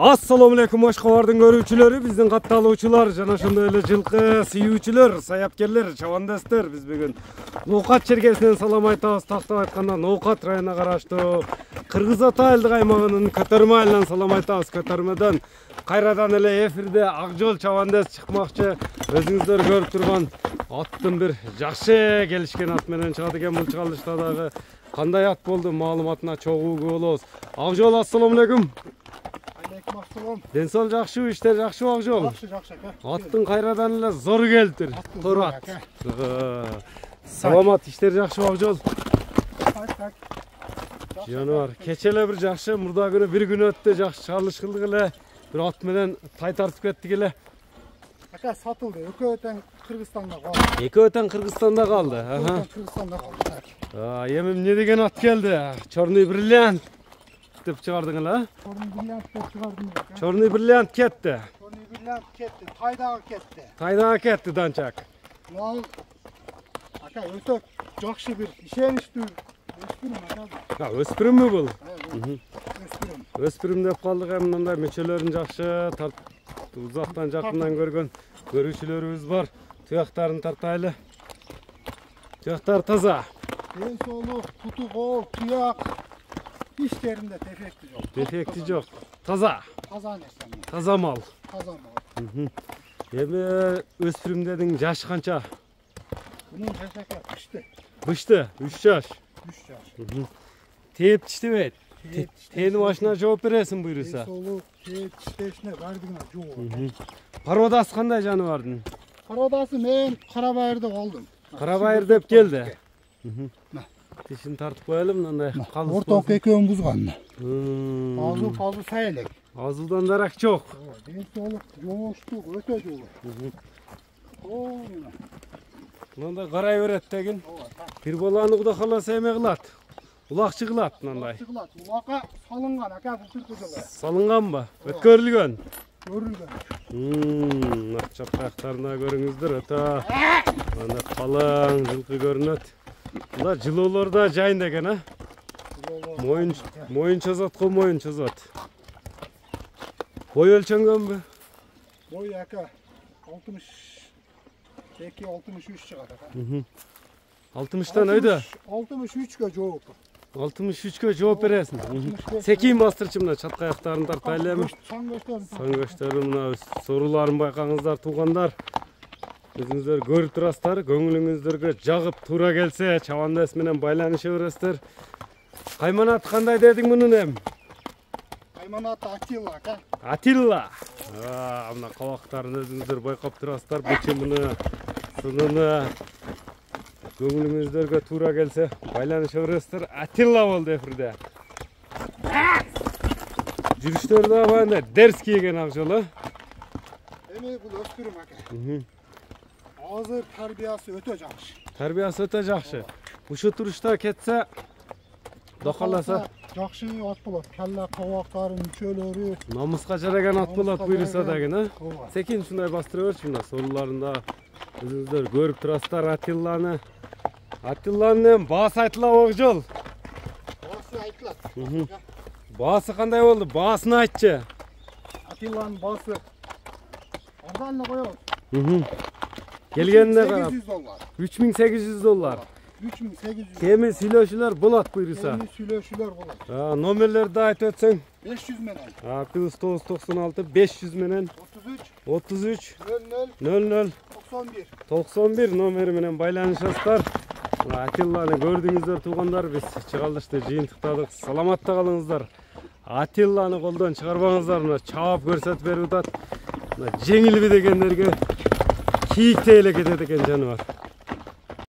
Assalamu alaikum Oshqobardın görүүчүлөрү, биздин катталуучулар жана ошондой эле жылкы сүйүүчүлөр, саяпкерлер, чабандастар. Биз бүгүн Ноокат чергесинен салам айтабыз. Тактап айтканда Ноокат районуна караштуу Кыргыз Ата айылдык аймагынын Көтөрмө айылынан салам айтабыз. Көтөрмөдөн кайрадан эле эфирде Акжол чабандас чыкмакчы. Өзүңүздөр көрүп турган аттын бир жакшы келишкен ат менен чыгат экен. Бул чыгарылышта дагы кандай ат болду маалыматына чогуу болобуз. Акжол, ассаламу алейкум. Ден сол жакшы, иштер жакшы Акжол. Жакшы. Аттын кайрадан эле зор келтир. Турат. Саламат, иштер жакшы Акжол. Жануар, кечеле бир жакшы, мурда күнү бир күн өттү, жакшы чалыш кылдык эле. Бир ат менен тай тартып кеттик эле. Ака сатылды. Экөө тең Кыргызстанда калды. Экөө тең Кыргызстанда калды. Кыргызстанда калды. Эми эмне деген ат келди? Черный бриллиант деп чыгардың эле, а? Черный бриллиант деп чыгардым. Черный бриллиант кетти. Черный бриллиант кетти. Тайдагы кетти. Тайдагы кетти Данчак. Ал ака өтө жакшы бир ишеничтүү өспүрүм ага. Өспүрүмбү бул? Өспүрүм. Өспүрүм деп калдык, эми мындай мөчөлөрүн жакшы узактан жакындан көргөн көрүүчүлөрүбүз бар. Туяктарын тартайлы. Туяктар таза. Ден соолук, туту кол, туяк иштеринде дефекти жок. Дефекти жок. Таза. Таза нерсе. Таза мал. Таза мал. Эми өспүрүмдердин жашы канча? Bunun жашака бышты. Бышты, 3 жаш. 3 жаш. Тээп тиштебейт. Тээни башына жооп бересиң буйруса. Соолук, тээп тиштешине бардыгына жооп. Пародасы кандай жаныбардын? Пародасы мен Карабайырда калдым. Карабайыр деп келди. Тишин тартып коелу мындай калыс. Орток экөөң бузган. Азу сай элек. Азудан дарак жок. Ден соолук, жооштук, өтө жоо. Мындай карай берет деген. Бир баланы Кудай кааласа эме кылат. Улакчы кылат мындай. Улакка салынган ака бул түркүдө. Салынганбы? Өткөрүлгөн. Көрүлгөн. Чап аяктарына көрүңүздөр, өтө мындай калың жылкы көрүнөт. Мына жылоолор да жайында экен, а? Моюн чозот го, моюн чозот. Бой өлчөнгөнбү? Бой ака 62-63 чыгат ака. 60тан өйдө? 63гө жооп. 63гө жооп бересиң. Секин бастырчы мына чатка аяктарын тартайлы эми. Саңгөчтөрү мына сооруларын байкаңыздар, туугандар. Өзүңүздөр көрүп турасыздар, көңүлүңүздөргө жагып туура келсе, чабандас менен байланыша бересиздер. Кайманат кандай дедиң мунун эми? Кайманат Атилла ака. Атилла. Мына кабактарын өзүңүздөр байкап турасыздар, бычымыны, сыныны. Көңүлүңүздөргө туура келсе, байланыша бересиздер. Атилла болду эфирде. Жүрүштөрдө абайында дерс кийген Акжол, а? Эми бул өспүрүм ака. Азыр тарбиясы өтө жакшы. Тарбиясы өтө жакшы. Ушу турушта кетсе, докаласа жакшы ат болот. Калла кабактары, мүчөлөрү намыска жараган ат болот буйруса дагы, а? Секин ушундай бастыра берчи мына сооруларында. Өзүңүздөр көрүп турасыздар Атилланы. Атилланын баасы айтылабы Акжол? Баасы айтылат. Баасы кандай болду? Баасын айтчы. Атилланын баасы ардалына коебуз. Келгенине карап $3800. $3800. 3800. Кеми сүйлөшүүлөр болот буйруса. Кеми сүйлөшүүлөр болот. Номерлерди айтып өтсөң? 500 менен. +996 500 менен 33 00 91 номери менен байланышасыздар. Атилланы көрдүңүздөр туугандар, биз чыгарылышты жыйынтыктадык. Саламатта калыңыздар. Атилланы колдон чыгарбаңыздар, мына чаап көрсөтүп берип атат. Мына жеңилби дегендерге кийиктей эле кетет экен жаныбар.